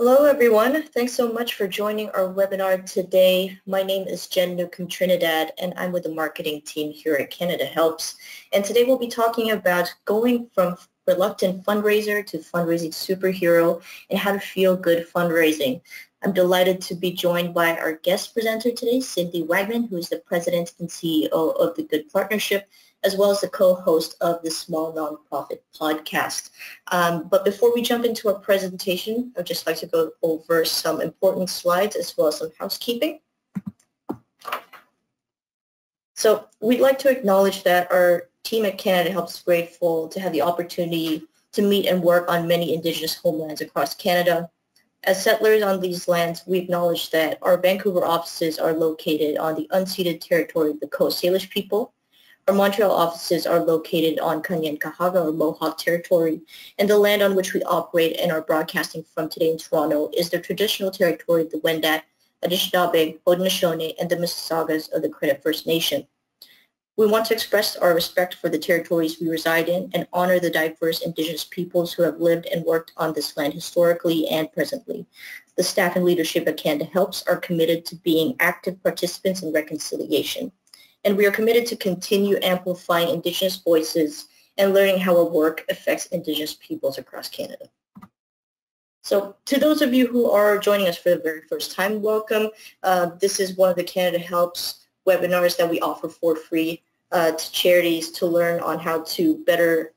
Hello everyone, thanks so much for joining our webinar today. My name is Jen Newcomb Trinidad and I'm with the marketing team here at Canada Helps. And today we'll be talking about going from reluctant fundraiser to fundraising superhero and how to feel good fundraising. I'm delighted to be joined by our guest presenter today, Cindy Wagman, who is the president and CEO of the Good Partnership, as well as the co-host of the Small Nonprofit podcast. But before we jump into our presentation, I'd just like to go over some important slides as well as some housekeeping. So we'd like to acknowledge that our team at Canada Helps is grateful to have the opportunity to meet and work on many Indigenous homelands across Canada. As settlers on these lands, we acknowledge that our Vancouver offices are located on the unceded territory of the Coast Salish people. Our Montreal offices are located on Kanien'kehá:ka or Mohawk territory, and the land on which we operate and are broadcasting from today in Toronto is the traditional territory of the Wendat, Anishinaabe, Haudenosaunee, and the Mississaugas of the Credit First Nation. We want to express our respect for the territories we reside in and honor the diverse Indigenous peoples who have lived and worked on this land historically and presently. The staff and leadership at Canada Helps are committed to being active participants in reconciliation. And we are committed to continue amplifying Indigenous voices and learning how our work affects Indigenous peoples across Canada. So to those of you who are joining us for the very first time, welcome. This is one of the Canada Helps webinars that we offer for free to charities to learn on how to better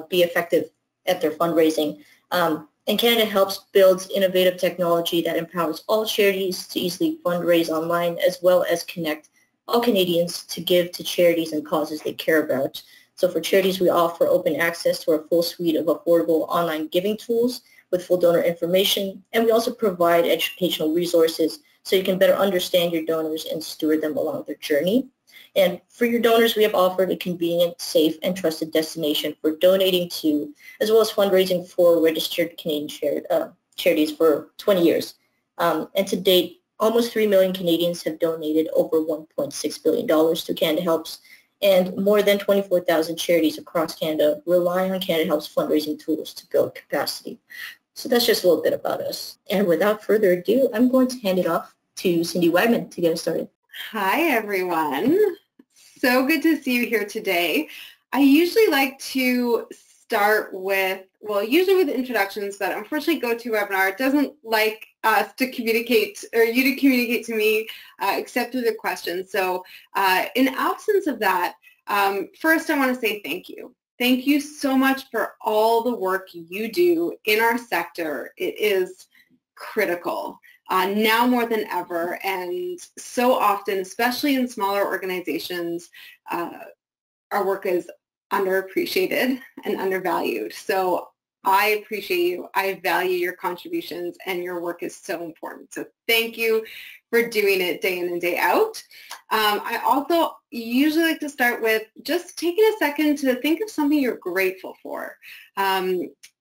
be effective at their fundraising. And Canada Helps builds innovative technology that empowers all charities to easily fundraise online as well as connect all Canadians to give to charities and causes they care about. So for charities, we offer open access to our full suite of affordable online giving tools with full donor information, and we also provide educational resources so you can better understand your donors and steward them along their journey. And for your donors, we have offered a convenient, safe, and trusted destination for donating to, as well as fundraising for registered Canadian charities for 20 years. And to date, almost 3 million Canadians have donated over $1.6 billion to Canada Helps, and more than 24,000 charities across Canada rely on Canada Helps fundraising tools to build capacity. So that's just a little bit about us. And without further ado, I'm going to hand it off to Cindy Wagman to get us started. Hi, everyone. So good to see you here today. I usually like to start with, usually with introductions, but unfortunately GoToWebinar doesn't like us to communicate or you to communicate to me except through the questions. So in absence of that, first I want to say thank you. Thank you so much for all the work you do in our sector. It is critical now more than ever, and so often, especially in smaller organizations, our work is underappreciated and undervalued. So I appreciate you. I value your contributions, and your work is so important. So thank you for doing it day in and day out. I also usually like to start with just taking a second to think of something you're grateful for.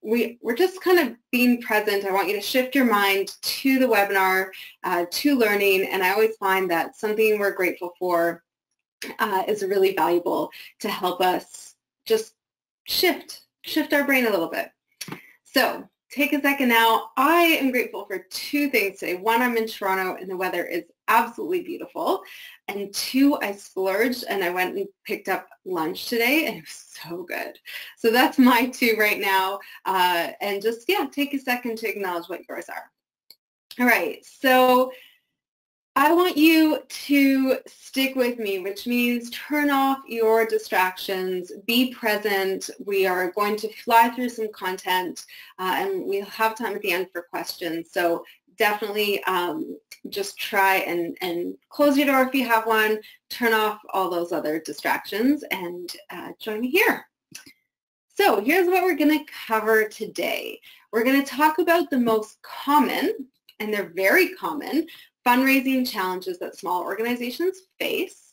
We're just kind of being present. I want you to shift your mind to the webinar, to learning, and I always find that something we're grateful for is really valuable to help us just shift our brain a little bit. So take a second now. I am grateful for two things today. One, I'm in Toronto and the weather is absolutely beautiful. And two, I splurged and I went and picked up lunch today and it was so good. So that's my two right now. And just, yeah, take a second to acknowledge what yours are. All right, so I want you to stick with me, which means turn off your distractions, be present. We are going to fly through some content and we'll have time at the end for questions. So definitely just try and close your door if you have one, turn off all those other distractions and join me here. So here's what we're going to cover today. We're going to talk about the most common, and they're very common, fundraising challenges that small organizations face.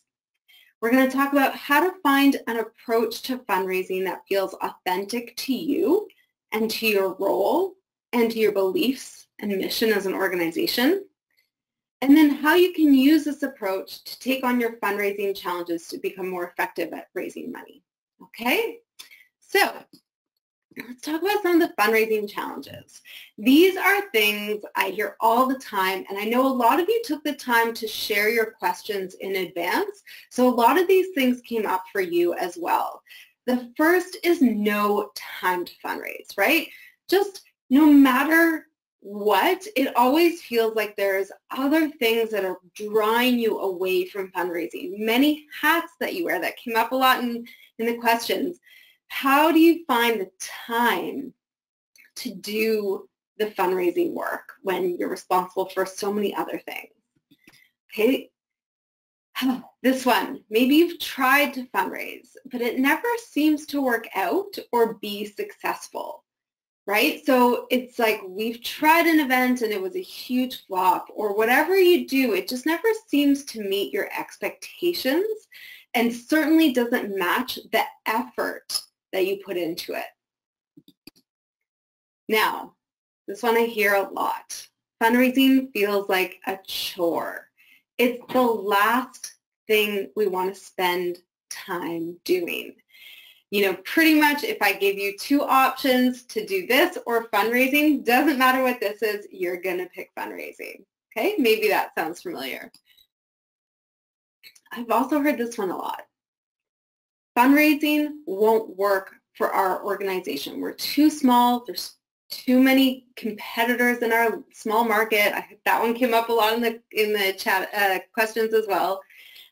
We're going to talk about how to find an approach to fundraising that feels authentic to you and to your role and to your beliefs and mission as an organization. And then how you can use this approach to take on your fundraising challenges to become more effective at raising money. Okay? So let's talk about some of the fundraising challenges. These are things I hear all the time, and I know a lot of you took the time to share your questions in advance, so a lot of these things came up for you as well. The first is no time to fundraise, right? Just no matter what, it always feels like there's other things that are drawing you away from fundraising. Many hats that you wear, that came up a lot in the questions. How do you find the time to do the fundraising work when you're responsible for so many other things? Okay, this one, maybe you've tried to fundraise, but it never seems to work out or be successful, right? So it's like we've tried an event and it was a huge flop, or whatever you do, it just never seems to meet your expectations and certainly doesn't match the effort that you put into it. Now, this one I hear a lot. Fundraising feels like a chore. It's the last thing we want to spend time doing. You know, pretty much if I give you two options to do this or fundraising, doesn't matter what this is, you're going to pick fundraising. Okay, maybe that sounds familiar. I've also heard this one a lot. Fundraising won't work for our organization. We're too small. There's too many competitors in our small market. That one came up a lot in the chat questions as well.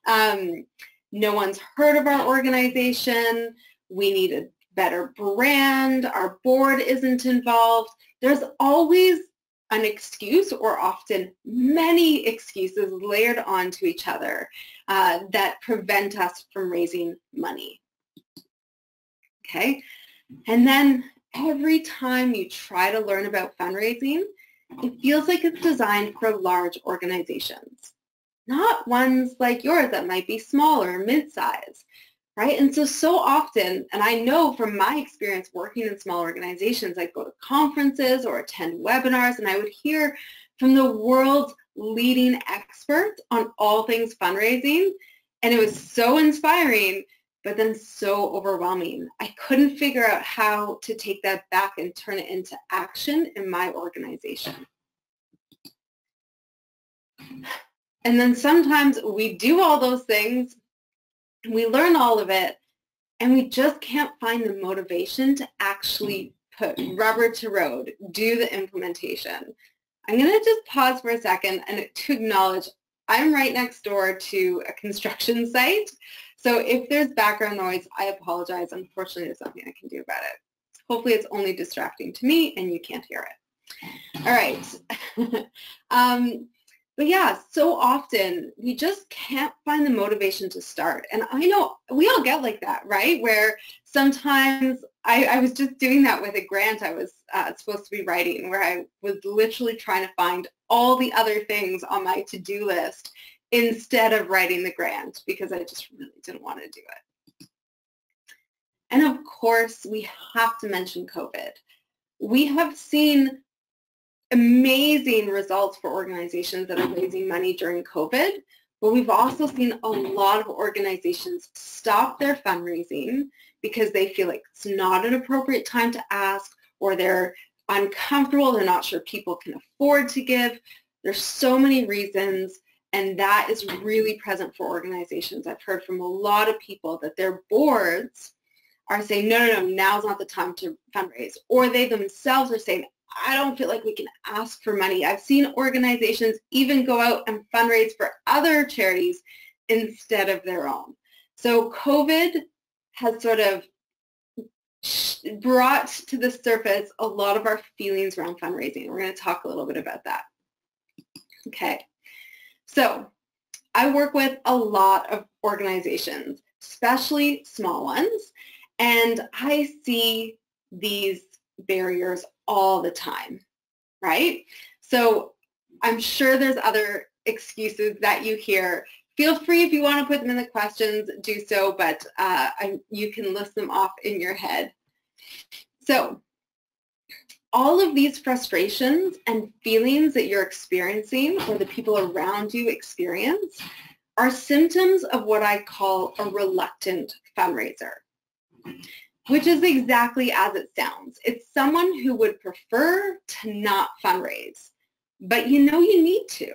No one's heard of our organization. We need a better brand. Our board isn't involved. There's always an excuse, or often many excuses layered onto each other that prevent us from raising money. Okay, and then every time you try to learn about fundraising, it feels like it's designed for large organizations, not ones like yours that might be smaller, mid-size, right? And so often, and I know from my experience working in small organizations, I'd go to conferences or attend webinars, and I would hear from the world's leading experts on all things fundraising, and it was so inspiring, but then so overwhelming. I couldn't figure out how to take that back and turn it into action in my organization. And then sometimes we do all those things, we learn all of it, and we just can't find the motivation to actually put rubber to road, do the implementation. I'm going to just pause for a second and to acknowledge I'm right next door to a construction site. So if there's background noise, I apologize. Unfortunately, there's nothing I can do about it. Hopefully it's only distracting to me and you can't hear it. All right. But yeah, so often we just can't find the motivation to start. And I know we all get like that, right? Where sometimes I was just doing that with a grant I was supposed to be writing, where I was literally trying to find all the other things on my to-do list instead of writing the grant, because I just really didn't want to do it. And of course, we have to mention COVID. We have seen amazing results for organizations that are raising money during COVID, but we've also seen a lot of organizations stop their fundraising because they feel like it's not an appropriate time to ask, or they're uncomfortable, they're not sure people can afford to give. There's so many reasons, and that is really present for organizations. I've heard from a lot of people that their boards are saying, no, now's not the time to fundraise. Or they themselves are saying, I don't feel like we can ask for money. I've seen organizations even go out and fundraise for other charities instead of their own. So COVID has sort of brought to the surface a lot of our feelings around fundraising. We're going to talk a little bit about that. Okay. So I work with a lot of organizations, especially small ones, and I see these barriers all the time, right? So I'm sure there's other excuses that you hear. Feel free, if you want to put them in the questions, do so, but you can list them off in your head. So all of these frustrations and feelings that you're experiencing, or the people around you experience, are symptoms of what I call a reluctant fundraiser. which is exactly as it sounds. It's someone who would prefer to not fundraise, but you know you need to,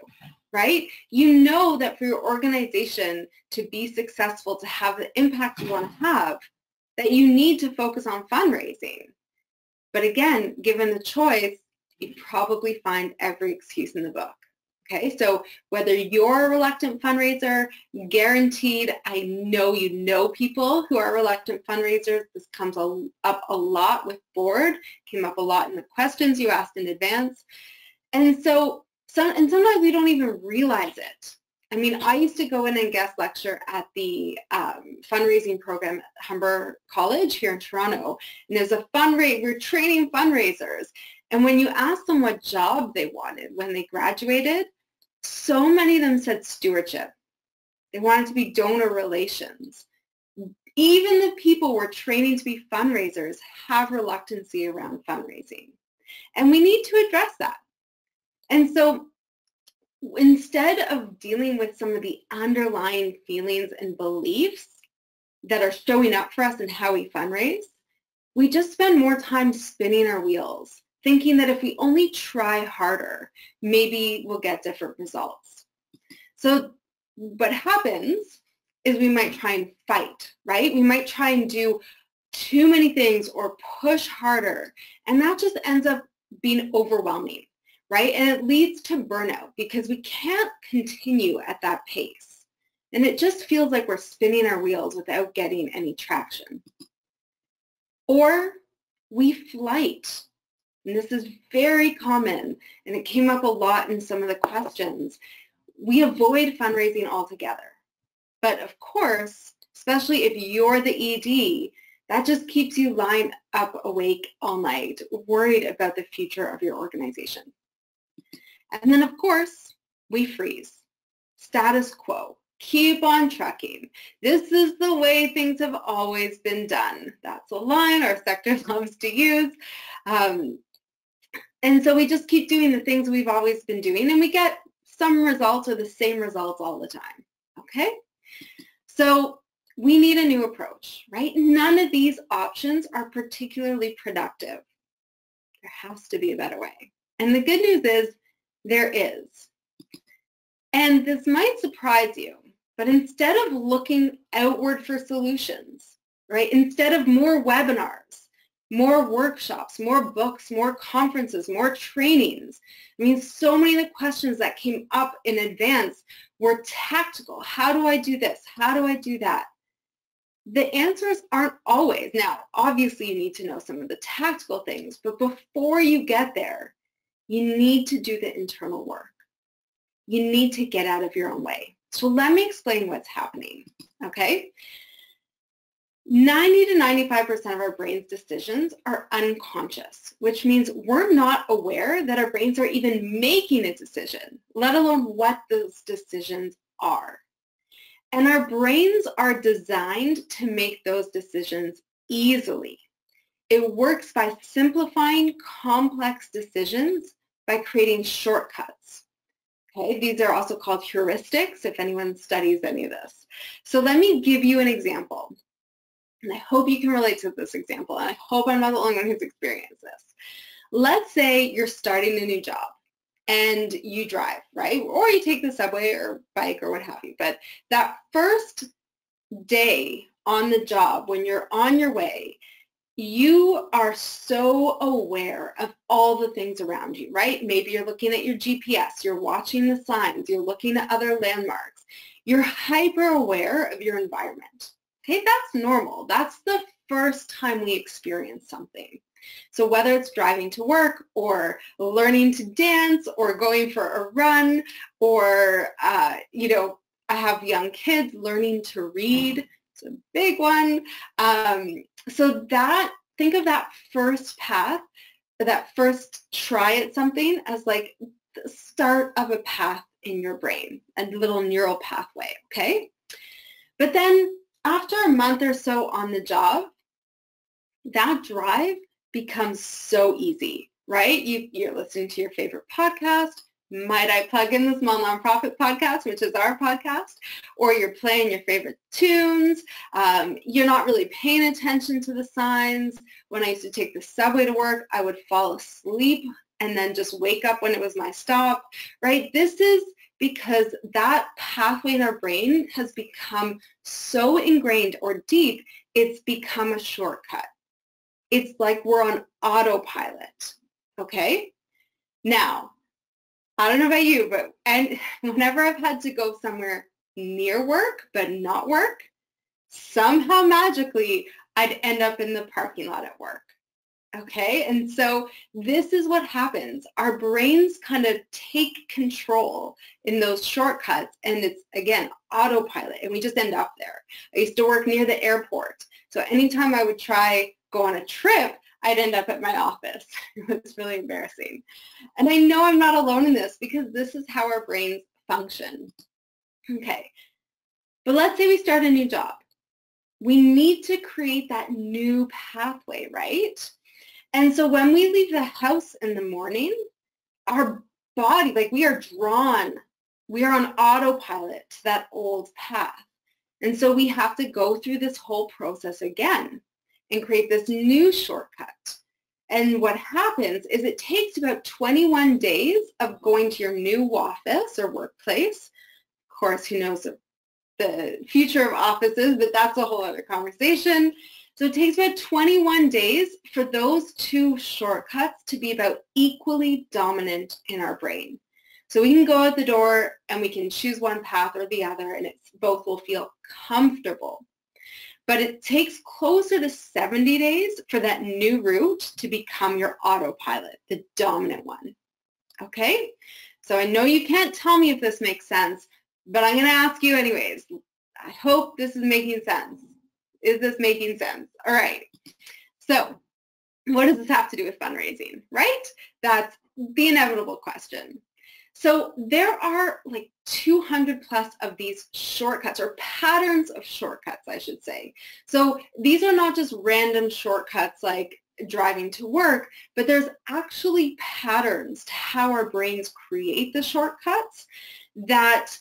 right? You know that for your organization to be successful, to have the impact you want to have, that you need to focus on fundraising. But again, given the choice, you probably find every excuse in the book. Okay, so whether you're a reluctant fundraiser, guaranteed, I know you know people who are reluctant fundraisers. This comes up a lot with board, came up a lot in the questions you asked in advance. And so, sometimes we don't even realize it. I mean, I used to go in and guest lecture at the fundraising program at Humber College here in Toronto. And there's a we're training fundraisers. And when you ask them what job they wanted when they graduated, so many of them said stewardship. They wanted to be donor relations. Even the people we're training to be fundraisers have reluctancy around fundraising. And we need to address that. And so instead of dealing with some of the underlying feelings and beliefs that are showing up for us in how we fundraise, we just spend more time spinning our wheels, thinking that if we only try harder, maybe we'll get different results. So what happens is we might try and fight, right? We might try and do too many things or push harder, and that just ends up being overwhelming, right? And it leads to burnout because we can't continue at that pace. And it just feels like we're spinning our wheels without getting any traction. Or we flight. And this is very common, and it came up a lot in some of the questions. We avoid fundraising altogether. But of course, especially if you're the ED, that just keeps you lying up awake all night, worried about the future of your organization. And then, of course, we freeze. Status quo. Keep on trucking. This is the way things have always been done. That's a line our sector loves to use. And so we just keep doing the things we've always been doing, and we get some results or the same results all the time, okay? So we need a new approach, right? None of these options are particularly productive. There has to be a better way. And the good news is there is. And this might surprise you, but instead of looking outward for solutions, right, instead of more webinars, more workshops, more books, more conferences, more trainings. I mean, so many of the questions that came up in advance were tactical. How do I do this? How do I do that? The answers aren't always. Now, obviously, you need to know some of the tactical things, but before you get there, you need to do the internal work. You need to get out of your own way. So let me explain what's happening, okay? 90 to 95% of our brain's decisions are unconscious, which means we're not aware that our brains are even making a decision, let alone what those decisions are. And our brains are designed to make those decisions easily. It works by simplifying complex decisions by creating shortcuts. Okay, these are also called heuristics if anyone studies any of this. So let me give you an example. And I hope you can relate to this example, and I hope I'm not the only one who's experienced this. Let's say you're starting a new job and you drive, right? Or you take the subway or bike or what have you. But that first day on the job, when you're on your way, you are so aware of all the things around you, right? Maybe you're looking at your GPS, you're watching the signs, you're looking at other landmarks. You're hyper aware of your environment. Okay, that's normal. That's the first time we experience something. So whether it's driving to work or learning to dance or going for a run or, you know, I have young kids learning to read. It's a big one. So that, think of that first path, that first try at something as like the start of a path in your brain, a little neural pathway, okay? But then after a month or so on the job, that drive becomes so easy, right? You're listening to your favorite podcast, Might I plug in the Small Nonprofit podcast, which is our podcast, or you're playing your favorite tunes, you're not really paying attention to the signs. When I used to take the subway to work, I would fall asleep and then just wake up when it was my stop, right? This is because that pathway in our brain has become so ingrained or deep, it's become a shortcut. It's like we're on autopilot, okay? Now, I don't know about you, but whenever I've had to go somewhere near work but not work, somehow magically I'd end up in the parking lot at work. Okay, and so this is what happens. Our brains kind of take control in those shortcuts, and it's, again, autopilot, and we just end up there. I used to work near the airport, so anytime I would try go on a trip, I'd end up at my office. It was really embarrassing. And I know I'm not alone in this because this is how our brains function. Okay, but let's say we start a new job. We need to create that new pathway, right? And so when we leave the house in the morning, our body, like we are drawn, we are on autopilot to that old path. And so we have to go through this whole process again and create this new shortcut. And what happens is it takes about 21 days of going to your new office or workplace. Of course, who knows the future of offices, but that's a whole other conversation. So it takes about 21 days for those two shortcuts to be about equally dominant in our brain. So we can go out the door and we can choose one path or the other, and both will feel comfortable. But it takes closer to 70 days for that new route to become your autopilot, the dominant one. Okay? So I know you can't tell me if this makes sense, but I'm going to ask you anyways. I hope this is making sense. Is this making sense? All right. So what does this have to do with fundraising, right? That's the inevitable question. So there are like 200 plus of these shortcuts, or patterns of shortcuts, I should say. So these are not just random shortcuts like driving to work, but there's actually patterns to how our brains create the shortcuts that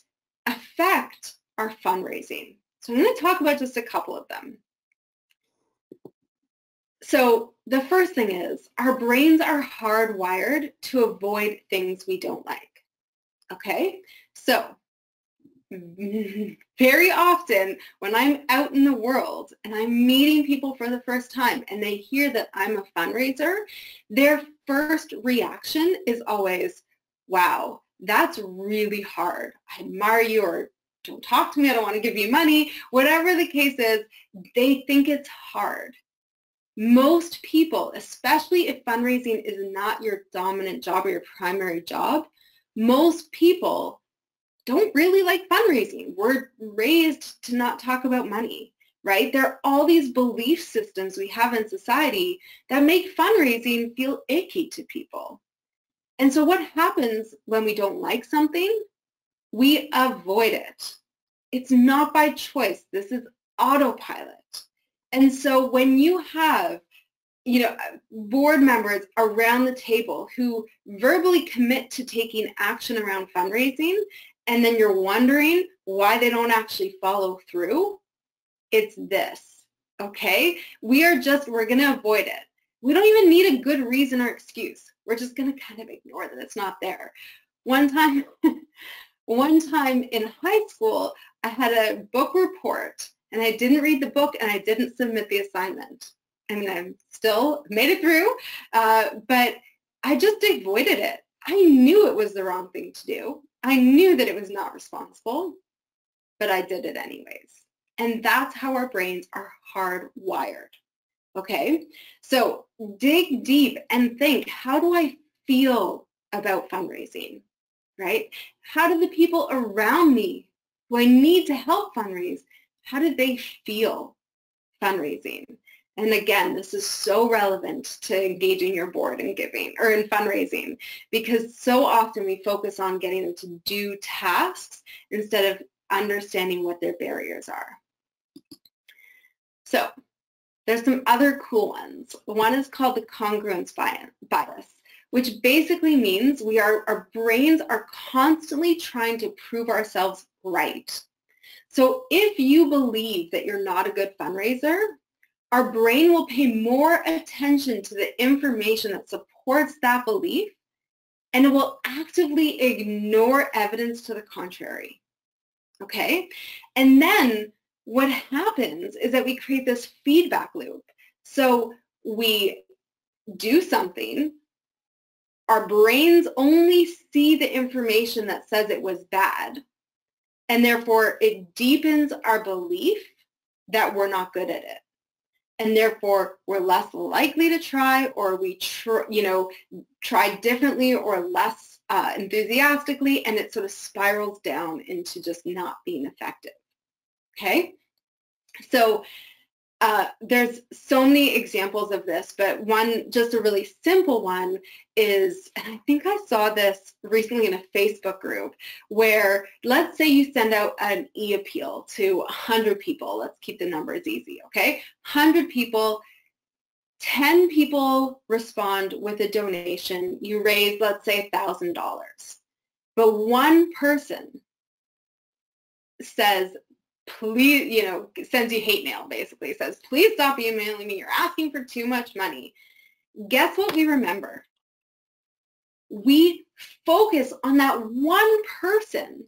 affect our fundraising. So I'm going to talk about just a couple of them. So the first thing is our brains are hardwired to avoid things we don't like. Okay, so very often when I'm out in the world and I'm meeting people for the first time and they hear that I'm a fundraiser, their first reaction is always, wow, that's really hard. I admire you, or don't talk to me, I don't want to give you money. Whatever the case is, they think it's hard. Most people, especially if fundraising is not your dominant job or your primary job, most people don't really like fundraising. We're raised to not talk about money, right? There are all these belief systems we have in society that make fundraising feel icky to people. And so what happens when we don't like something? We avoid it. It's not by choice. This is autopilot. And so when you have board members around the table who verbally commit to taking action around fundraising, and then you're wondering why they don't actually follow through, it's this, okay? We're going to avoid it. We don't even need a good reason or excuse. We're just going to kind of ignore that it's not there. One time in high school, I had a book report, and I didn't read the book, and I didn't submit the assignment. I mean, I still made it through, but I just avoided it. I knew it was the wrong thing to do. I knew that it was not responsible, but I did it anyways. And that's how our brains are hardwired, okay? So dig deep and think, how do I feel about fundraising, right? How do the people around me who I need to help fundraise, how do they feel fundraising? And again, this is so relevant to engaging your board in giving or in fundraising, because so often we focus on getting them to do tasks instead of understanding what their barriers are. So there's some other cool ones. One is called the congruence bias, which basically means our brains are constantly trying to prove ourselves right. So if you believe that you're not a good fundraiser, our brain will pay more attention to the information that supports that belief, and it will actively ignore evidence to the contrary. Okay? And then what happens is that we create this feedback loop. So we do something, our brains only see the information that says it was bad, and therefore it deepens our belief that we're not good at it. And therefore we're less likely to try, or we try differently or less enthusiastically, and it sort of spirals down into just not being effective. Okay? So there's so many examples of this, but one, just a really simple one is, and I think I saw this recently in a Facebook group, where let's say you send out an e-appeal to 100 people. Let's keep the numbers easy, okay? 100 people, 10 people respond with a donation. You raise, let's say, $1,000. But one person says, please, sends you hate mail, basically, says, please stop emailing me, you're asking for too much money. Guess what we remember? We focus on that one person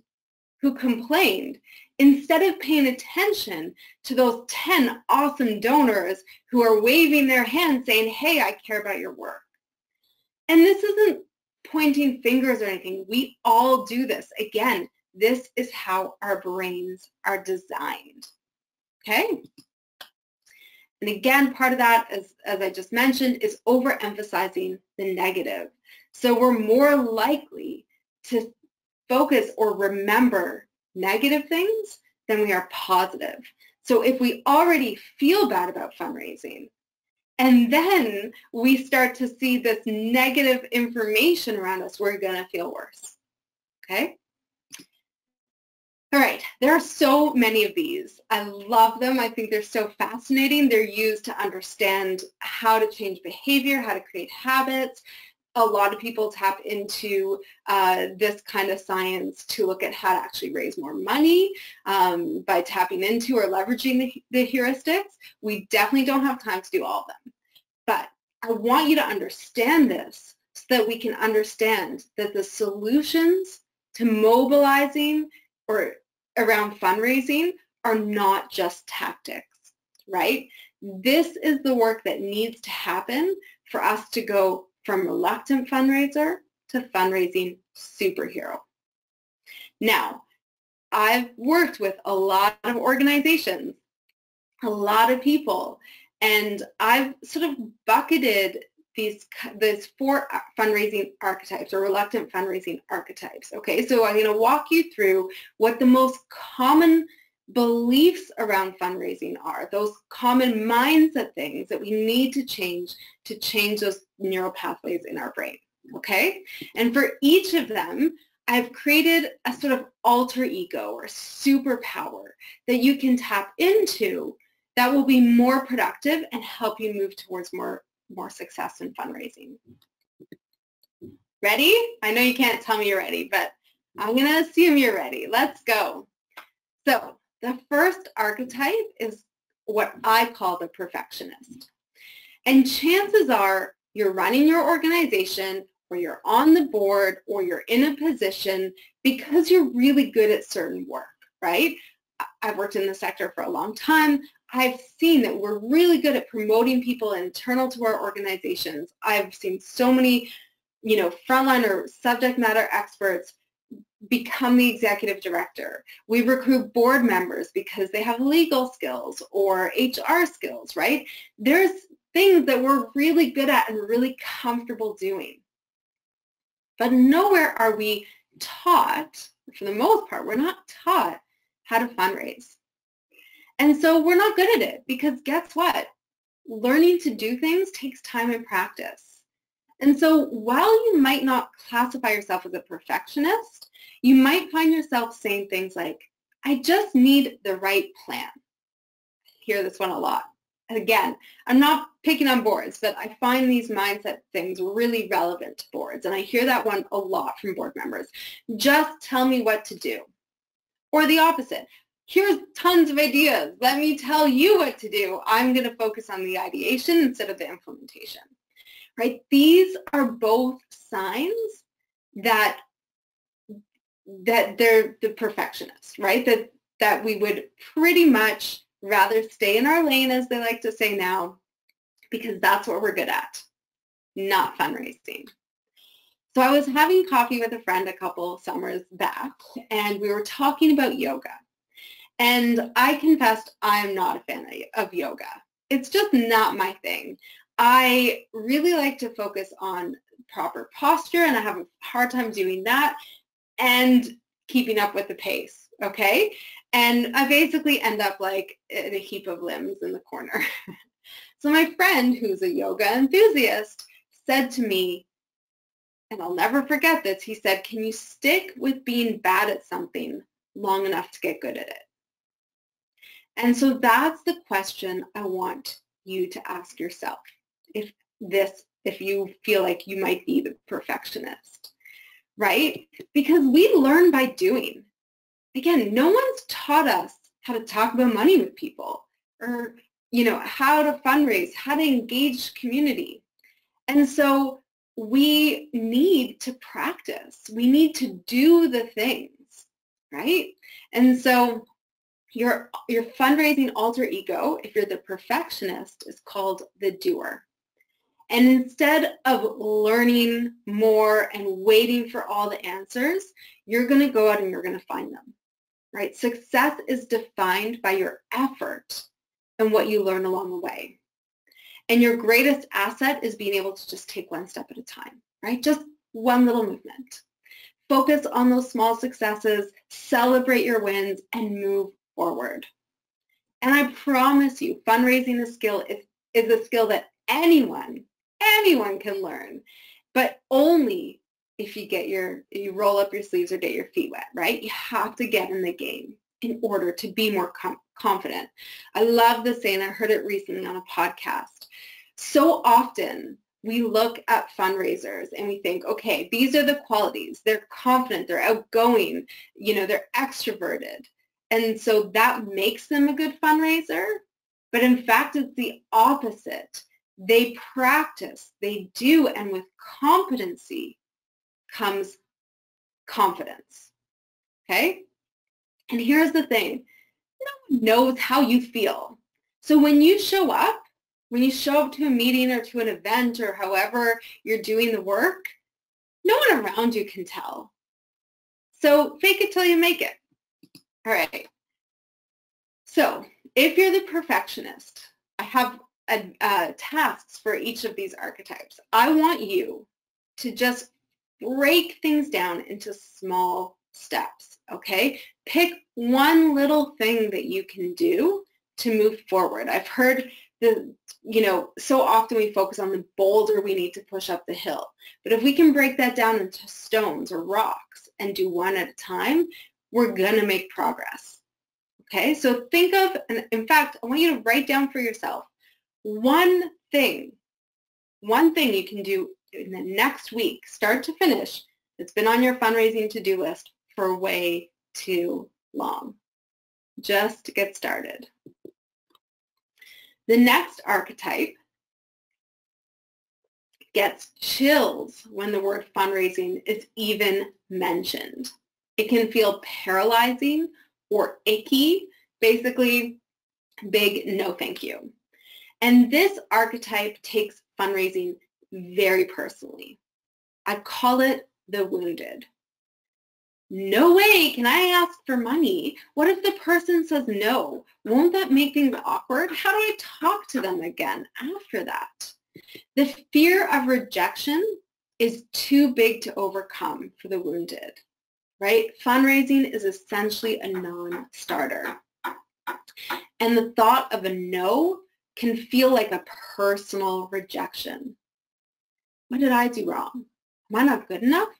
who complained instead of paying attention to those 10 awesome donors who are waving their hands saying, hey, I care about your work. And this isn't pointing fingers or anything. We all do this. Again, this is how our brains are designed, okay? And again, part of that, as I just mentioned, is overemphasizing the negative. So we're more likely to focus or remember negative things than we are positive. So if we already feel bad about fundraising, and then we start to see this negative information around us, we're going to feel worse, okay? All right, there are so many of these. I love them. I think they're so fascinating. They're used to understand how to change behavior, how to create habits. A lot of people tap into this kind of science to look at how to actually raise more money by tapping into or leveraging the heuristics. We definitely don't have time to do all of them. But I want you to understand this so that we can understand that the solutions to mobilizing or around fundraising are not just tactics, right? This is the work that needs to happen for us to go from reluctant fundraiser to fundraising superhero. Now, I've worked with a lot of organizations, a lot of people, and I've sort of bucketed these 4 fundraising archetypes or reluctant fundraising archetypes. Okay, so I'm going to walk you through what the most common beliefs around fundraising are, those common mindset things that we need to change those neural pathways in our brain. Okay, and for each of them, I've created a sort of alter ego or superpower that you can tap into that will be more productive and help you move towards more success in fundraising. Ready? I know you can't tell me you're ready, but I'm going to assume you're ready. Let's go. So the first archetype is what I call the perfectionist. And chances are you're running your organization, or you're on the board, or you're in a position because you're really good at certain work, right? I've worked in the sector for a long time. I've seen that we're really good at promoting people internal to our organizations. I've seen so many, frontline or subject matter experts become the executive director. We recruit board members because they have legal skills or HR skills, right? There's things that we're really good at and really comfortable doing. But nowhere are we taught, for the most part, we're not taught how to fundraise. And so we're not good at it because guess what? Learning to do things takes time and practice. And so while you might not classify yourself as a perfectionist, you might find yourself saying things like, I just need the right plan. I hear this one a lot. again, I'm not picking on boards, but I find these mindset things really relevant to boards. And I hear that one a lot from board members. Just tell me what to do. Or the opposite. Here's tons of ideas. Let me tell you what to do. I'm going to focus on the ideation instead of the implementation. Right? These are both signs that they're the perfectionists, right? That we would pretty much rather stay in our lane, as they like to say now, because that's what we're good at, not fundraising. So I was having coffee with a friend a couple summers back, and we were talking about yoga. And I confessed I'm not a fan of yoga. It's just not my thing. I really like to focus on proper posture, and I have a hard time doing that and keeping up with the pace, okay? And I basically end up like in a heap of limbs in the corner. So my friend, who's a yoga enthusiast, said to me, and I'll never forget this, he said, can you stick with being bad at something long enough to get good at it? And so that's the question I want you to ask yourself if you feel like you might be the perfectionist, right? Because we learn by doing. Again, no one's taught us how to talk about money with people or, how to fundraise, how to engage community. And so we need to practice. We need to do the things, right? And so your fundraising alter ego, if you're the perfectionist, is called the doer. And instead of learning more and waiting for all the answers, you're going to go out and you're going to find them, right? Success is defined by your effort and what you learn along the way. And your greatest asset is being able to just take one step at a time, right? Just one little movement. Focus on those small successes, celebrate your wins, and move forward. And I promise you, fundraising is a skill that anyone can learn, but only if you roll up your sleeves or get your feet wet, right? You have to get in the game in order to be more confident. I love this saying. I heard it recently on a podcast. So often we look at fundraisers and we think, okay, these are the qualities. They're confident, they're outgoing, they're extroverted. And so that makes them a good fundraiser. But in fact, it's the opposite. They practice, they do, and with competency comes confidence, okay? And here's the thing, no one knows how you feel. So when you show up to a meeting or to an event or however you're doing the work, no one around you can tell. So fake it till you make it. All right. So if you're the perfectionist, I have tasks for each of these archetypes. I want you to just break things down into small steps, okay? Pick one little thing that you can do to move forward. I've heard so often we focus on the boulder we need to push up the hill. But if we can break that down into stones or rocks and do one at a time, we're going to make progress. Okay, so think of, and in fact, I want you to write down for yourself one thing you can do in the next week, start to finish, that's been on your fundraising to-do list for way too long, just to get started. The next archetype gets chills when the word fundraising is even mentioned. It can feel paralyzing or icky, basically big no thank you. And this archetype takes fundraising very personally. I call it the wounded. No way can I ask for money. What if the person says no? Won't that make things awkward? How do I talk to them again after that? The fear of rejection is too big to overcome for the wounded, right? Fundraising is essentially a non-starter. And the thought of a no can feel like a personal rejection. What did I do wrong? Am I not good enough?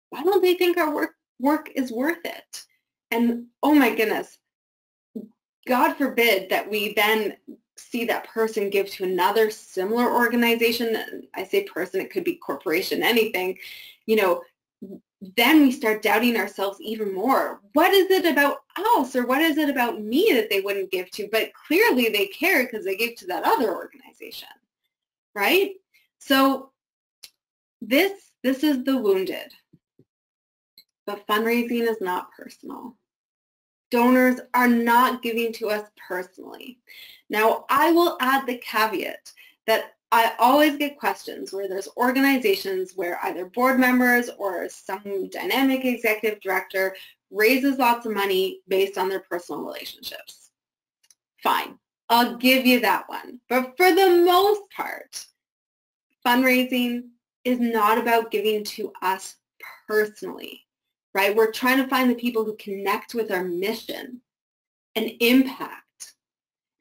Why don't they think our work is worth it? And oh my goodness, God forbid that we then see that person give to another similar organization, and I say person, it could be corporation, anything, you know, then we start doubting ourselves even more. What is it about us, or what is it about me that they wouldn't give to? But clearly they care because they gave to that other organization, right? So this is the wounded. But fundraising is not personal. Donors are not giving to us personally. Now, I will add the caveat that I always get questions where there's organizations where either board members or some dynamic executive director raises lots of money based on their personal relationships. Fine, I'll give you that one. But for the most part, fundraising is not about giving to us personally, right? We're trying to find the people who connect with our mission and impact.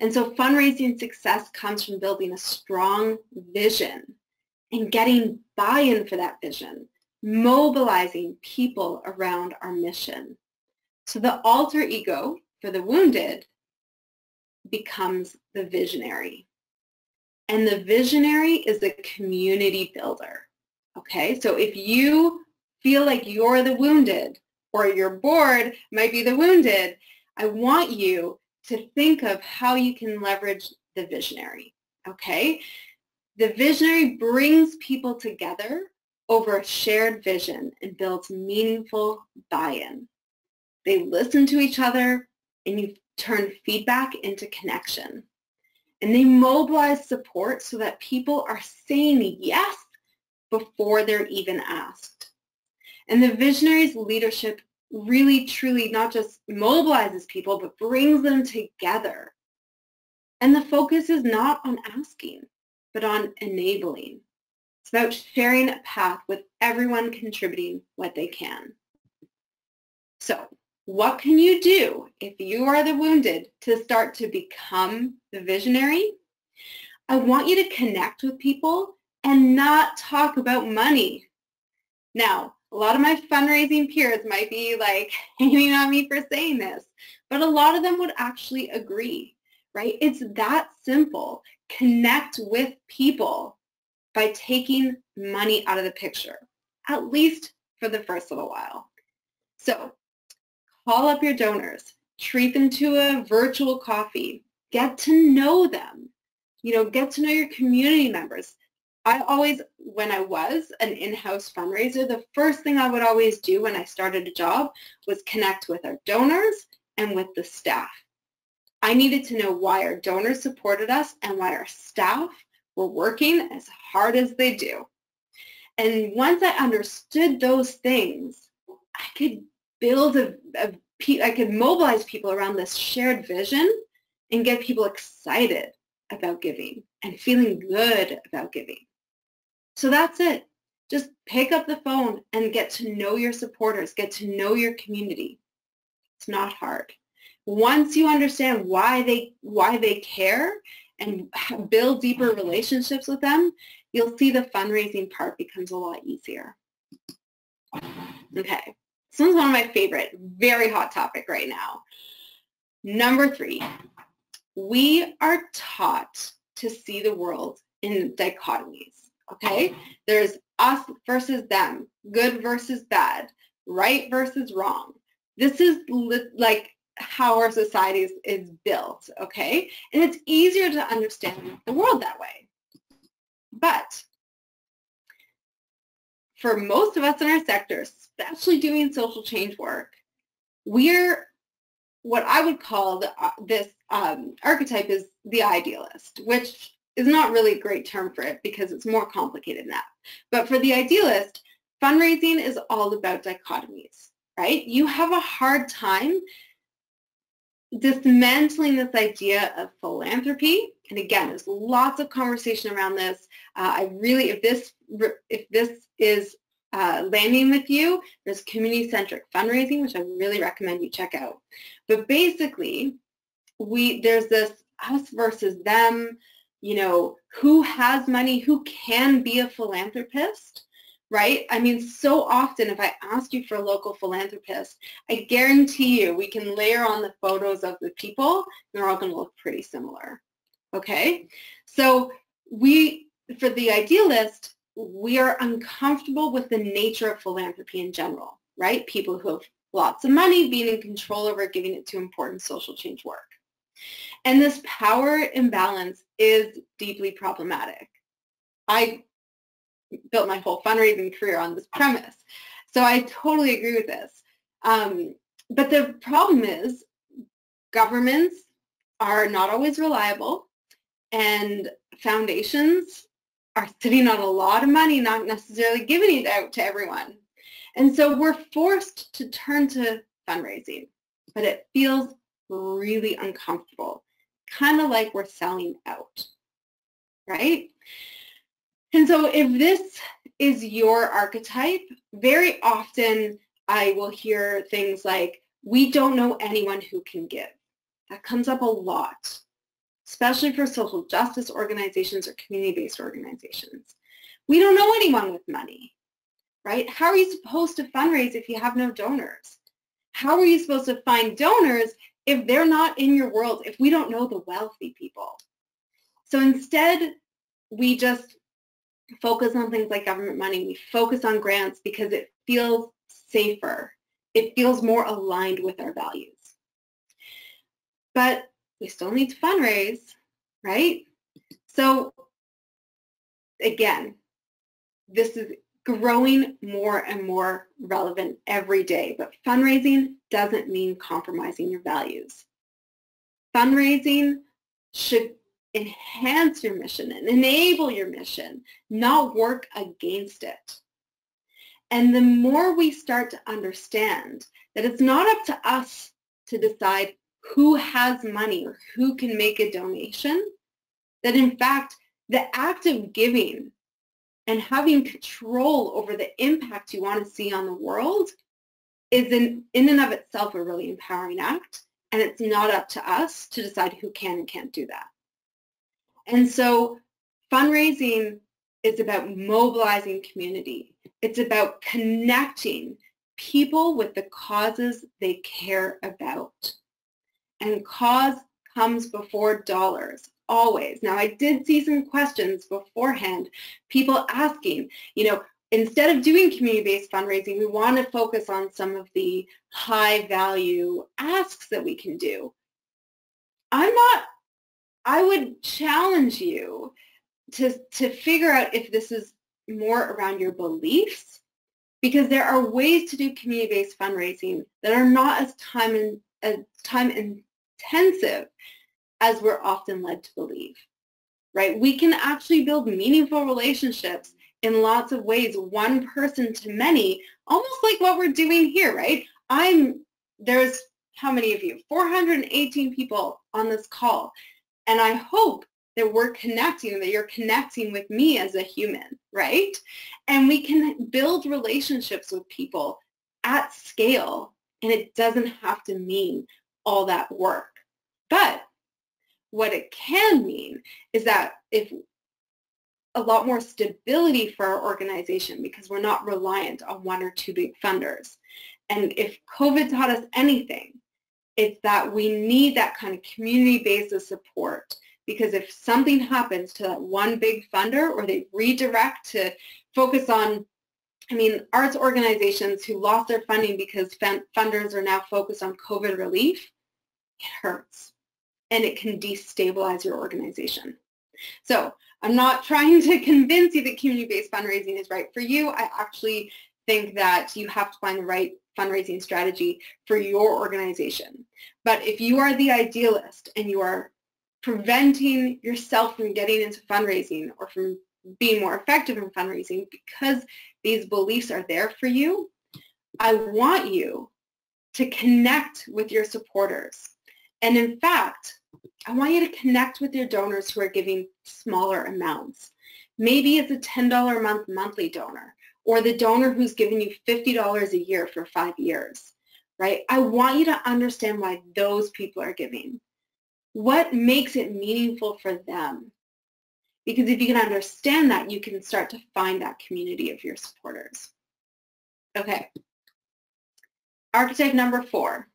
And so fundraising success comes from building a strong vision and getting buy-in for that vision, mobilizing people around our mission. So the alter ego for the wounded becomes the visionary. And the visionary is the community builder. Okay, so if you feel like you're the wounded, or your board might be the wounded, I want you to think of how you can leverage the visionary, okay? The visionary brings people together over a shared vision and builds meaningful buy-in. They listen to each other, and you turn feedback into connection. And they mobilize support so that people are saying yes before they're even asked. And the visionary's leadership really, truly not just mobilizes people, but brings them together. And the focus is not on asking, but on enabling. It's about sharing a path with everyone contributing what they can. So what can you do if you are the wounded to start to become the visionary? I want you to connect with people and not talk about money. Now, a lot of my fundraising peers might be like hating on me for saying this, but a lot of them would actually agree, right? It's that simple. Connect with people by taking money out of the picture, at least for the first little while. So call up your donors, treat them to a virtual coffee, get to know them, get to know your community members. I always, when I was an in-house fundraiser, the first thing I would always do when I started a job was connect with our donors and with the staff. I needed to know why our donors supported us and why our staff were working as hard as they do. And once I understood those things, I could build I could mobilize people around this shared vision and get people excited about giving and feeling good about giving. So that's it. Just pick up the phone and get to know your supporters, get to know your community. It's not hard. Once you understand why they care and build deeper relationships with them, you'll see the fundraising part becomes a lot easier. Okay, this one's one of my favorite, very hot topic right now. Number 3, we are taught to see the world in dichotomies. Okay, there's us versus them, good versus bad, right versus wrong. This is like how our society is built, okay? And it's easier to understand the world that way. But for most of us in our sector, especially doing social change work, we're what I would call this archetype is the idealist, which is not really a great term for it because it's more complicated than that. But for the idealist, fundraising is all about dichotomies, right? You have a hard time dismantling this idea of philanthropy. And again, there's lots of conversation around this. If this is landing with you, there's community-centric fundraising, which I really recommend you check out. But basically, there's this us versus them, who has money, who can be a philanthropist, right? I mean, so often if I ask you for a local philanthropist, I guarantee you we can layer on the photos of the people, and they're all going to look pretty similar. okay? So for the idealist, we are uncomfortable with the nature of philanthropy in general, right? People who have lots of money being in control over giving it to important social change work. And this power imbalance is deeply problematic. I built my whole fundraising career on this premise, so I totally agree with this. But the problem is governments are not always reliable, and foundations are sitting on a lot of money, not necessarily giving it out to everyone. And so we're forced to turn to fundraising, but it feels really uncomfortable, kind of like we're selling out, right? And so if this is your archetype, very often I will hear things like, we don't know anyone who can give. That comes up a lot, especially for social justice organizations or community-based organizations. We don't know anyone with money, right? How are you supposed to fundraise if you have no donors? How are you supposed to find donors if they're not in your world, if we don't know the wealthy people? So instead, we just focus on things like government money. We focus on grants because it feels safer. It feels more aligned with our values. But we still need to fundraise, right? So again, this is growing more and more relevant every day, but fundraising doesn't mean compromising your values. Fundraising should enhance your mission and enable your mission, not work against it. And the more we start to understand that it's not up to us to decide who has money or who can make a donation, that in fact, the act of giving and having control over the impact you want to see on the world is in and of itself a really empowering act, and it's not up to us to decide who can and can't do that. And so fundraising is about mobilizing community. It's about connecting people with the causes they care about. And cause comes before dollars, always. Now, I did see some questions beforehand, people asking, instead of doing community-based fundraising, we want to focus on some of the high-value asks that we can do. I would challenge you to figure out if this is more around your beliefs, because there are ways to do community-based fundraising that are not as time intensive as we're often led to believe, right? We can actually build meaningful relationships in lots of ways, one person to many, almost like what we're doing here, right? There's how many of you? 418 people on this call. And I hope that we're connecting, that you're connecting with me as a human, right? And we can build relationships with people at scale, and it doesn't have to mean all that work. But what it can mean is that if a lot more stability for our organization, because we're not reliant on one or two big funders. And if COVID taught us anything, it's that we need that kind of community-based support, because if something happens to that one big funder, or they redirect to focus on, arts organizations who lost their funding because funders are now focused on COVID relief, it hurts, and it can destabilize your organization. So I'm not trying to convince you that community-based fundraising is right for you. I actually think that you have to find the right fundraising strategy for your organization. But if you are the idealist and you are preventing yourself from getting into fundraising or from being more effective in fundraising because these beliefs are there for you, I want you to connect with your supporters. And in fact, I want you to connect with your donors who are giving smaller amounts. Maybe it's a $10 a month monthly donor, or the donor who's giving you $50 a year for 5 years, right? I want you to understand why those people are giving. What makes it meaningful for them? Because if you can understand that, you can start to find that community of your supporters. Okay. Archetype number 4.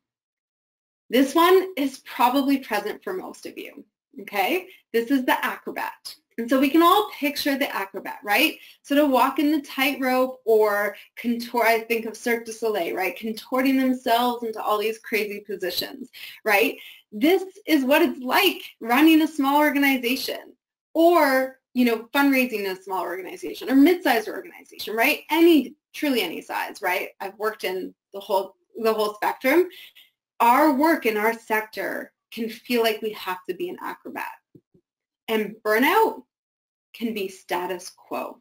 This one is probably present for most of you. okay? This is the acrobat. And so we can all picture the acrobat, right? So to walk in the tightrope or contort, I think of Cirque du Soleil, right? Contorting themselves into all these crazy positions, right? This is what it's like running a small organization or, you know, fundraising in a small organization or mid-sized organization, right? Truly any size, right? I've worked in the whole spectrum. Our work in our sector can feel like we have to be an acrobat. And burnout can be status quo.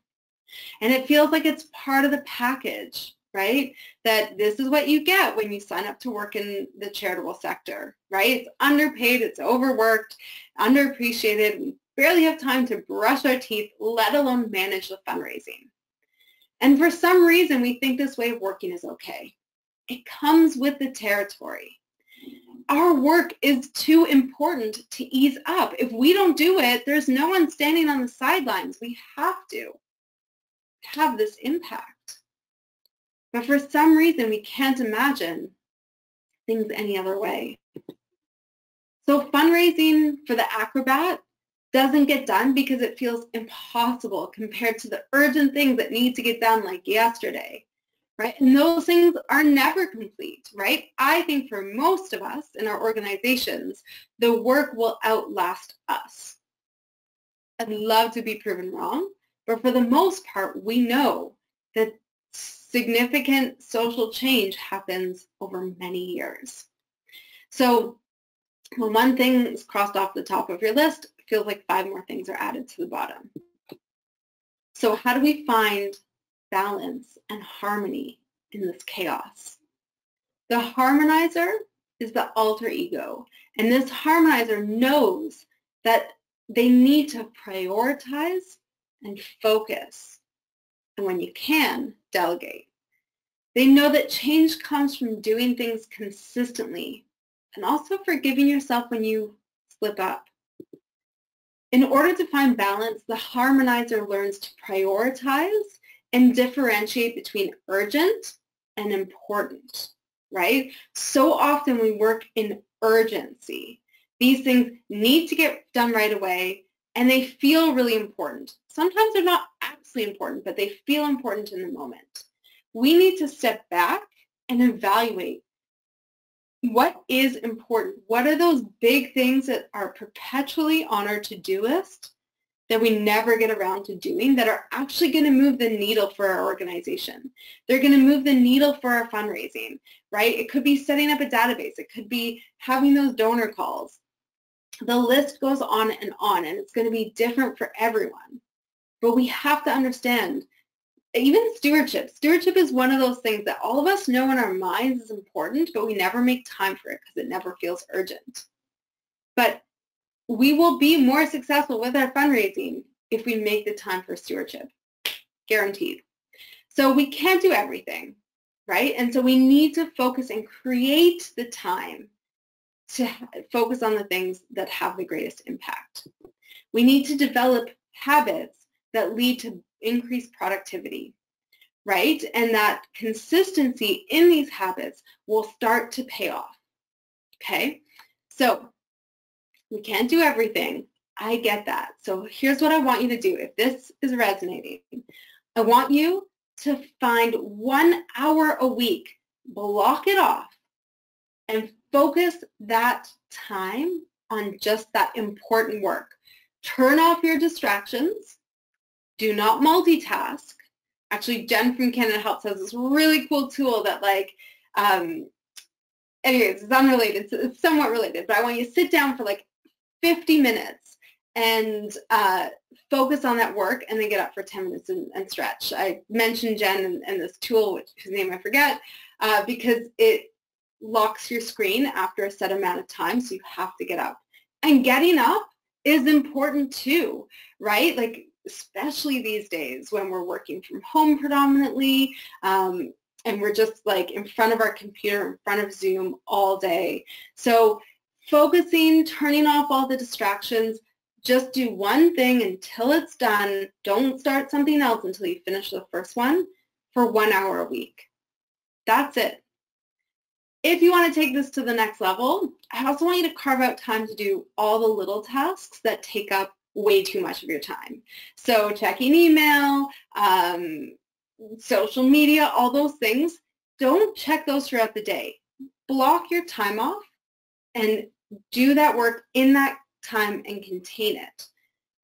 And it feels like it's part of the package, right? That this is what you get when you sign up to work in the charitable sector, right? It's underpaid, it's overworked, underappreciated. We barely have time to brush our teeth, let alone manage the fundraising. And for some reason, we think this way of working is okay. It comes with the territory. Our work is too important to ease up. If we don't do it, there's no one standing on the sidelines. We have to have this impact. But for some reason, we can't imagine things any other way. So fundraising for the acrobat doesn't get done because it feels impossible compared to the urgent things that need to get done like yesterday. Right? And those things are never complete, right? I think for most of us in our organizations, the work will outlast us. I'd love to be proven wrong, but for the most part, we know that significant social change happens over many years. So when one thing is crossed off the top of your list, it feels like 5 more things are added to the bottom. So how do we find balance and harmony in this chaos? The harmonizer is the alter ego, and this harmonizer knows that they need to prioritize and focus, and when you can, delegate. They know that change comes from doing things consistently and also forgiving yourself when you slip up. In order to find balance, the harmonizer learns to prioritize and differentiate between urgent and important, right? So often we work in urgency. These things need to get done right away, and they feel really important. Sometimes they're not absolutely important, but they feel important in the moment. We need to step back and evaluate what is important. What are those big things that are perpetually on our to-do list that we never get around to doing that are actually going to move the needle for our organization? They're going to move the needle for our fundraising, right? It could be setting up a database. It could be having those donor calls. The list goes on, and it's going to be different for everyone. But we have to understand, even stewardship. Stewardship is one of those things that all of us know in our minds is important, but we never make time for it because it never feels urgent. But we will be more successful with our fundraising if we make the time for stewardship, guaranteed. So we can't do everything, right? And so we need to focus and create the time to focus on the things that have the greatest impact. We need to develop habits that lead to increased productivity, right? And that consistency in these habits will start to pay off, okay? So we can't do everything. I get that. So here's what I want you to do. If this is resonating, I want you to find 1 hour a week, block it off, and focus that time on just that important work. Turn off your distractions. Do not multitask. Actually, Jen from Canada Helps has this really cool tool that anyways, it's unrelated. It's somewhat related, but I want you to sit down for like 50 minutes and focus on that work, and then get up for 10 minutes and stretch. I mentioned Jen and this tool, whose name I forget, because it locks your screen after a set amount of time, so you have to get up. And getting up is important too, right? Like, especially these days when we're working from home predominantly, and we're just like in front of our computer, in front of Zoom all day. So focusing, turning off all the distractions, just do one thing until it's done. Don't start something else until you finish the first one for 1 hour a week. That's it. if you want to take this to the next level, I also want you to carve out time to do all the little tasks that take up way too much of your time. So checking email, social media, all those things, don't check those throughout the day. Block your time off and do that work in that time and contain it.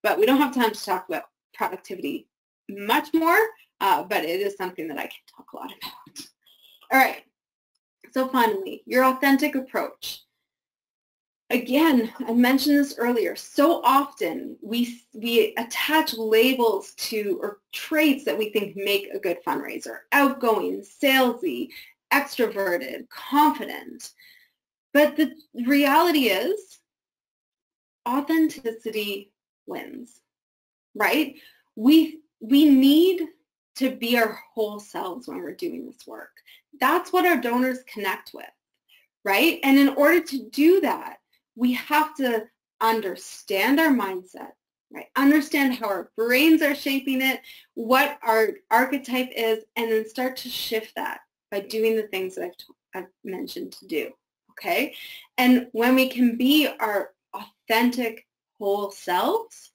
But we don't have time to talk about productivity much more, but it is something that I can talk a lot about. All right, so finally, your authentic approach. Again, I mentioned this earlier, so often we attach labels to or traits that we think make a good fundraiser. Outgoing, salesy, extroverted, confident. But the reality is authenticity wins, right? We need to be our whole selves when we're doing this work. That's what our donors connect with, right? And in order to do that, we have to understand our mindset, right? Understand how our brains are shaping it, what our archetype is, and then start to shift that by doing the things that I've mentioned to do, okay? And when we can be our authentic whole selves,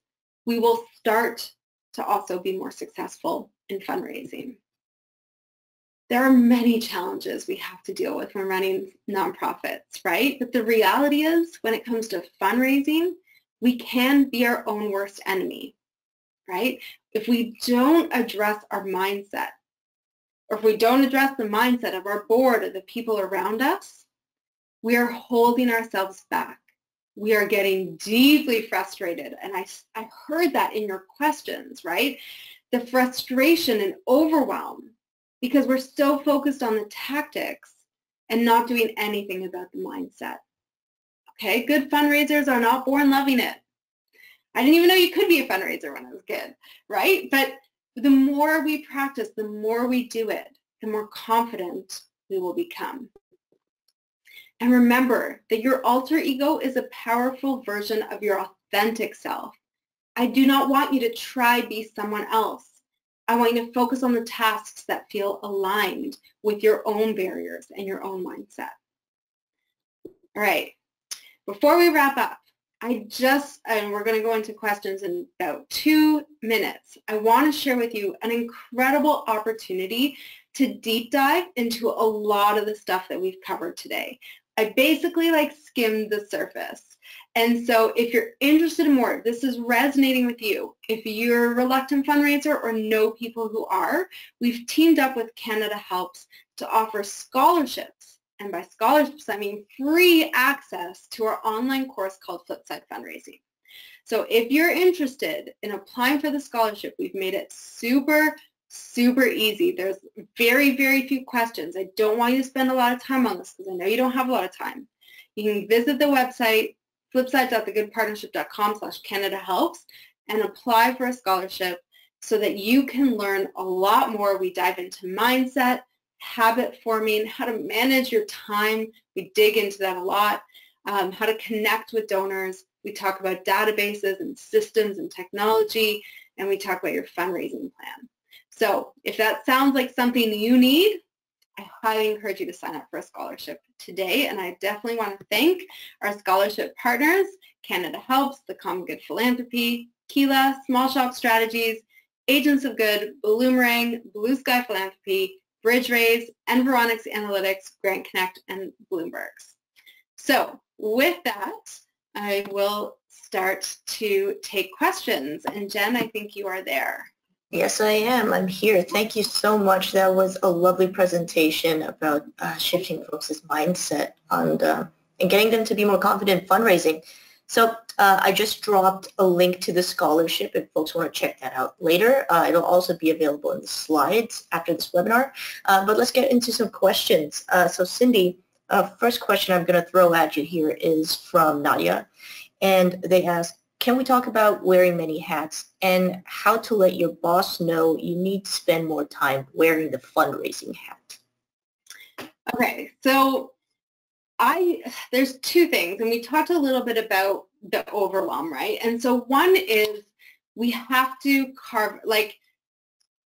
we will start to also be more successful in fundraising. There are many challenges we have to deal with when running nonprofits, right? But the reality is, when it comes to fundraising, we can be our own worst enemy, right? If we don't address our mindset, or if we don't address the mindset of our board or the people around us, we are holding ourselves back. We are getting deeply frustrated. And I heard that in your questions, right? The frustration and overwhelm because we're so focused on the tactics and not doing anything about the mindset. Okay, good fundraisers are not born loving it. I didn't even know you could be a fundraiser when I was a kid, right? But the more we practice, the more we do it, the more confident we will become. And remember that your alter ego is a powerful version of your authentic self. I do not want you to try be someone else. I want you to focus on the tasks that feel aligned with your own barriers and your own mindset. All right, before we wrap up, and we're going to go into questions in about 2 minutes. I want to share with you an incredible opportunity to deep dive into a lot of the stuff that we've covered today. I basically skimmed the surface. And so if you're interested in more, if this is resonating with you, if you're a reluctant fundraiser or know people who are, we've teamed up with Canada Helps to offer scholarships. And by scholarships, I mean free access to our online course called Flipside Fundraising. So if you're interested in applying for the scholarship, we've made it super easy. There's very, very few questions. I don't want you to spend a lot of time on this because I know you don't have a lot of time. You can visit the website, flipside.thegoodpartnership.com/Canada Helps, and apply for a scholarship so that you can learn a lot more. We dive into mindset, habit forming, how to manage your time. We dig into that a lot. How to connect with donors. We talk about databases and systems and technology, and we talk about your fundraising plan. So if that sounds like something you need, I highly encourage you to sign up for a scholarship today. And I definitely want to thank our scholarship partners, Canada Helps, the Common Good Philanthropy, Kila, Small Shop Strategies, Agents of Good, Bloomerang, Blue Sky Philanthropy, Bridge Raise, Environics Analytics, Grant Connect, and Bloomberg's. So with that, I will start to take questions. And Jen, I think you are there. Yes, I am. I'm here. Thank you so much. That was a lovely presentation about shifting folks' mindset and getting them to be more confident in fundraising. So I just dropped a link to the scholarship if folks want to check that out later. It'll also be available in the slides after this webinar. But let's get into some questions. So Cindy, first question I'm going to throw at you here is from Nadia. And they ask, can we talk about wearing many hats and how to let your boss know you need to spend more time wearing the fundraising hat? Okay, so there's two things, and we talked a little bit about the overwhelm, right? And so one is we have to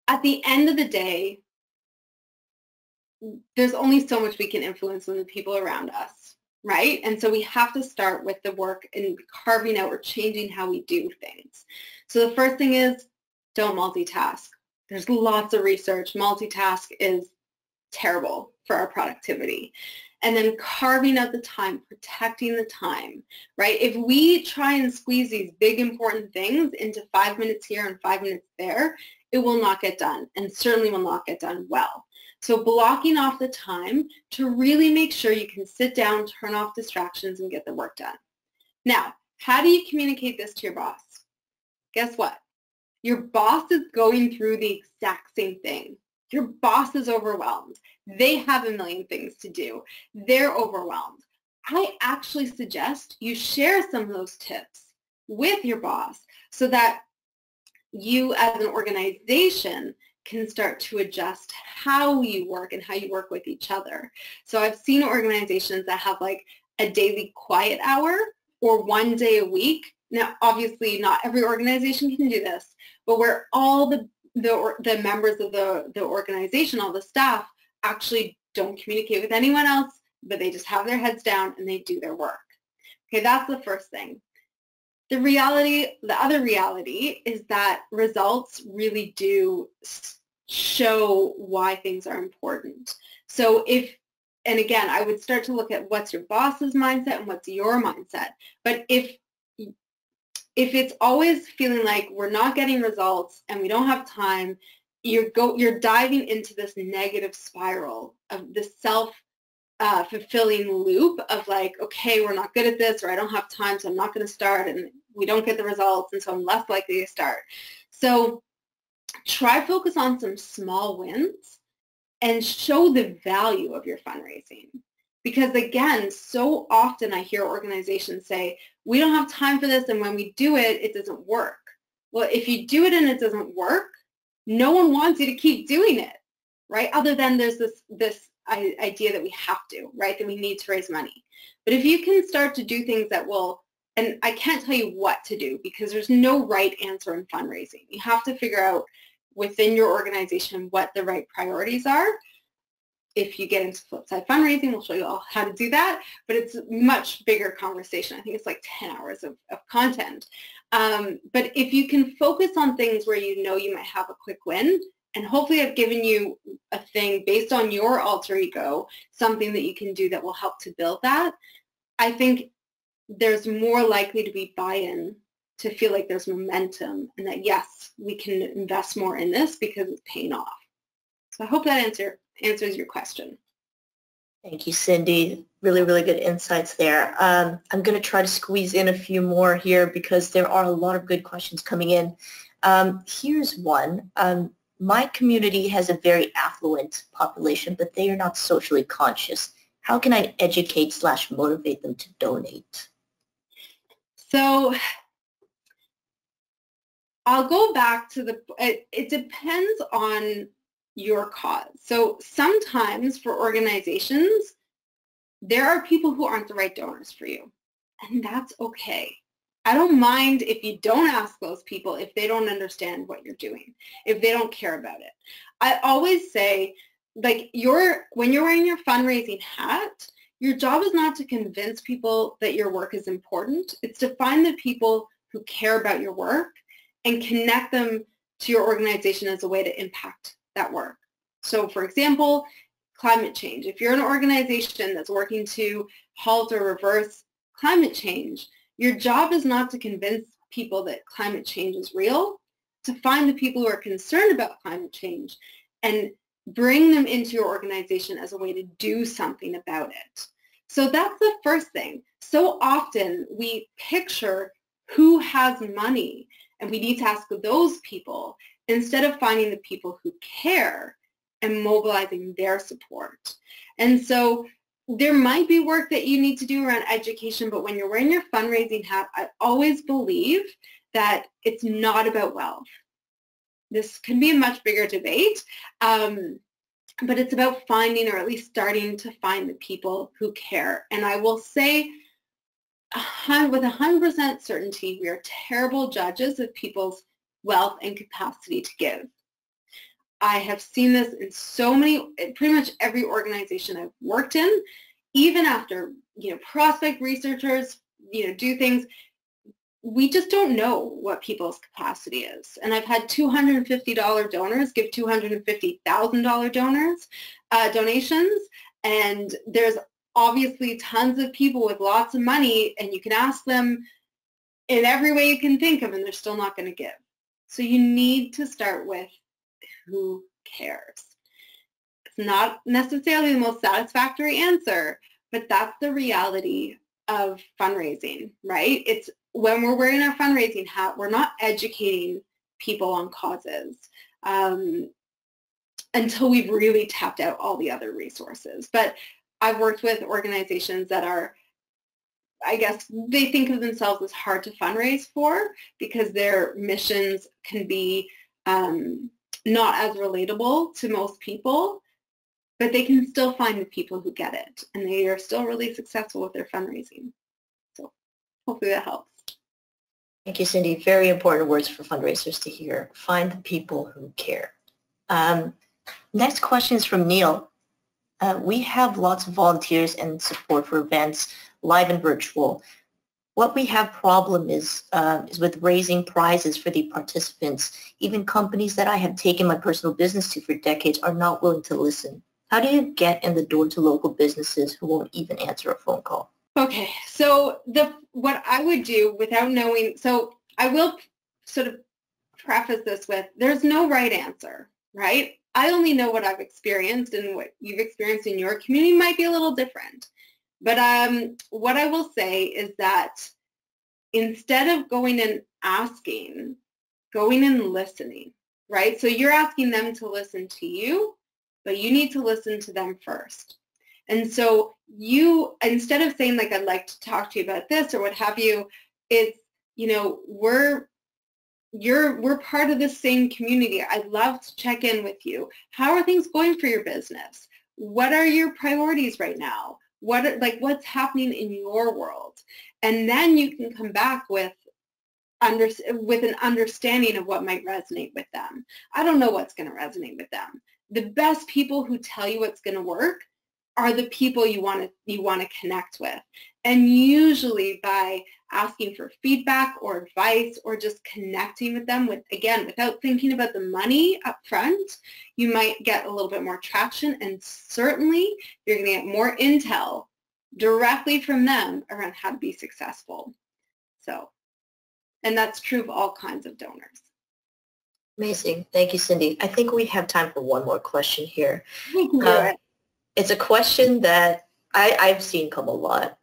at the end of the day, there's only so much we can influence on the people around us, right? And so we have to start with the work in carving out or changing how we do things. So the first thing is, don't multitask. There's lots of research. Multitask is terrible for our productivity. And then carving out the time, protecting the time, right? If we try and squeeze these big important things into 5 minutes here and 5 minutes there, it will not get done, and certainly will not get done well. So blocking off the time to really make sure you can sit down, turn off distractions, and get the work done. Now, how do you communicate this to your boss? Guess what? Your boss is going through the exact same thing. Your boss is overwhelmed. They have a million things to do. They're overwhelmed. I actually suggest you share some of those tips with your boss so that you as an organization can start to adjust how you work and how you work with each other. So I've seen organizations that have like a daily quiet hour or 1 day a week. Now, obviously, not every organization can do this, but where all the members of the organization, all the staff, actually don't communicate with anyone else, but they just have their heads down and they do their work. Okay, that's the first thing. The other reality is that results really do show why things are important. So and again, I would start to look at what's your boss's mindset and what's your mindset. But if it's always feeling like we're not getting results and we don't have time, you're diving into this negative spiral of the self-fulfilling loop of like, okay, we're not good at this, or I don't have time, so I'm not going to start, and we don't get the results, and so I'm less likely to start. So try focus on some small wins and show the value of your fundraising. Because again, so often I hear organizations say, we don't have time for this, and when we do it, it doesn't work. Well, if you do it and it doesn't work, no one wants you to keep doing it, right? Other than there's this idea that we have to, right? That we need to raise money. But if you can start to do things that will, and I can't tell you what to do because there's no right answer in fundraising. You have to figure out within your organization what the right priorities are. If you get into flip-side fundraising, we'll show you all how to do that, but it's a much bigger conversation. I think it's like 10 hours of content. But if you can focus on things where you know you might have a quick win, and hopefully I've given you a thing based on your alter ego, something that you can do that will help to build that, I think there's more likely to be buy-in, to feel like there's momentum, and that yes, we can invest more in this because it's paying off. So I hope that answers your question. Thank you, Cindy. Really, really good insights there. I'm going to try to squeeze in a few more here because there are a lot of good questions coming in. Here's one. My community has a very affluent population, but they are not socially conscious. How can I educate/motivate them to donate? So I'll go back to it depends on your cause. So sometimes for organizations, there are people who aren't the right donors for you, and that's okay. I don't mind if you don't ask those people if they don't understand what you're doing, if they don't care about it. I always say, like, when you're wearing your fundraising hat, your job is not to convince people that your work is important. It's to find the people who care about your work and connect them to your organization as a way to impact that work. So for example, climate change. If you're an organization that's working to halt or reverse climate change, your job is not to convince people that climate change is real, to find the people who are concerned about climate change and bring them into your organization as a way to do something about it. So that's the first thing. So often we picture who has money, and we need to ask those people instead of finding the people who care and mobilizing their support. And so there might be work that you need to do around education, but when you're wearing your fundraising hat, I always believe that it's not about wealth. This can be a much bigger debate, but it's about finding, or at least starting to find, the people who care. And I will say with 100% certainty, we are terrible judges of people's wealth and capacity to give. I have seen this in so many, pretty much every organization I've worked in, even after, prospect researchers, do things, we just don't know what people's capacity is. And I've had $250 donors give $250,000 donations, and there's obviously tons of people with lots of money, and you can ask them in every way you can think of, and they're still not going to give. So you need to start with who cares. It's not necessarily the most satisfactory answer, but that's the reality of fundraising, right? It's when we're wearing our fundraising hat, we're not educating people on causes until we've really tapped out all the other resources. But I've worked with organizations that are, I guess, they think of themselves as hard to fundraise for because their missions can be not as relatable to most people, but they can still find the people who get it, and they are still really successful with their fundraising. So hopefully that helps. Thank you, Cindy. Very important words for fundraisers to hear. Find the people who care. Next question is from Neil. We have lots of volunteers and support for events, live and virtual. What we have problem is with raising prizes for the participants. Even companies that I have taken my personal business to for decades are not willing to listen. How do you get in the door to local businesses who won't even answer a phone call? Okay, so what I would do without knowing, so I will sort of preface this with, there's no right answer, right? I only know what I've experienced, and what you've experienced in your community might be a little different. But what I will say is that instead of going and asking, going and listening, right? So you're asking them to listen to you, but you need to listen to them first. And so you, instead of saying like, I'd like to talk to you about this or what have you, it's, we're part of the same community. I'd love to check in with you. How are things going for your business? What are your priorities right now? What's happening in your world? And then you can come back with an understanding of what might resonate with them. I don't know what's going to resonate with them. The best people who tell you what's going to work are the people you want to connect with. And usually by asking for feedback or advice or just connecting with them without thinking about the money up front, you might get a little bit more traction, and certainly you're going to get more intel directly from them around how to be successful. So, and that's true of all kinds of donors. Amazing. Thank you, Cindy. I think we have time for one more question here. We can do it. It's a question that I've seen come a lot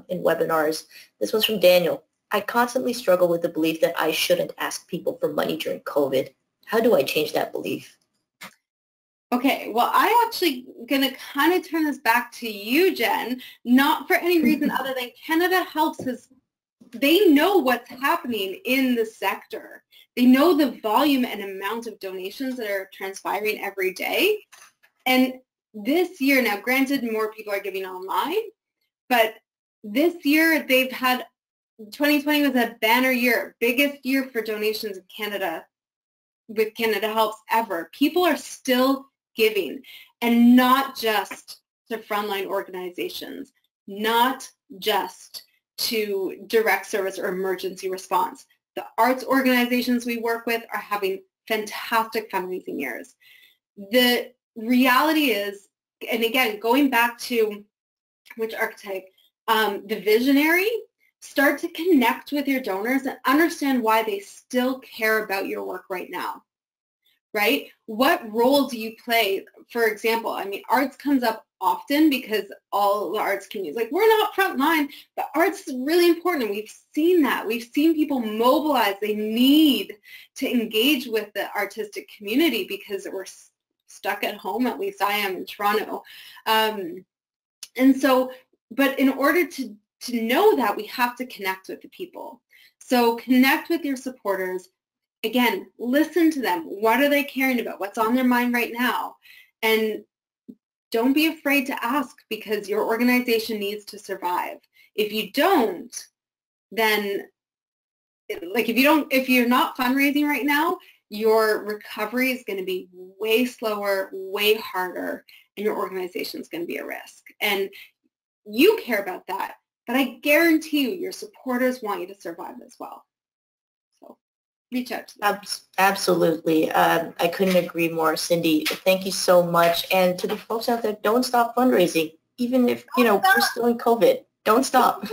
in webinars. This one's from Daniel. I constantly struggle with the belief that I shouldn't ask people for money during COVID. How do I change that belief? Okay, well, I'm actually going to kind of turn this back to you, Jen, not for any reason other than Canada Helps us. They know what's happening in the sector. They know the volume and amount of donations that are transpiring every day. And this year, now granted, more people are giving online, but this year they've had, 2020 was a banner year, biggest year for donations in Canada with Canada Helps ever. People are still giving, and not just to frontline organizations, not just to direct service or emergency response. The arts organizations we work with are having fantastic fundraising years. The reality is, and again, going back to which archetype, the visionary, start to connect with your donors and understand why they still care about your work right now, right? What role do you play? For example, I mean, arts comes up often because all the arts communities, like, we're not frontline, but arts is really important, and we've seen that. We've seen people mobilize. They need to engage with the artistic community because we're stuck at home, at least I am in Toronto. And so, but in order to know that, we have to connect with the people. So connect with your supporters. Again, listen to them. What are they caring about? What's on their mind right now? And don't be afraid to ask, because your organization needs to survive. If you don't, then, like, if you're not fundraising right now, your recovery is going to be way slower, way harder, and your organization is going to be at risk. And you care about that, but I guarantee you your supporters want you to survive as well. So reach out to them. Absolutely. I couldn't agree more, Cindy. Thank you so much. And to the folks out there, don't stop fundraising. Even if, we're still in COVID, don't stop.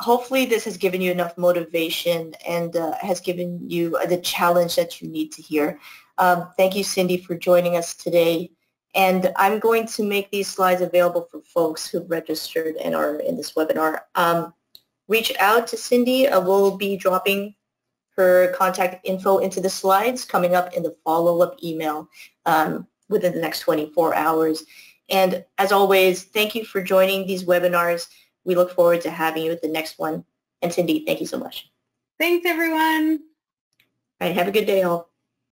Hopefully this has given you enough motivation and has given you the challenge that you need to hear. Thank you, Cindy, for joining us today. And I'm going to make these slides available for folks who've registered and are in this webinar. Reach out to Cindy. We'll be dropping her contact info into the slides coming up in the follow-up email within the next 24 hours. And as always, thank you for joining these webinars. We look forward to having you at the next one. And Cindy, thank you so much. Thanks, everyone. All right, have a good day, all.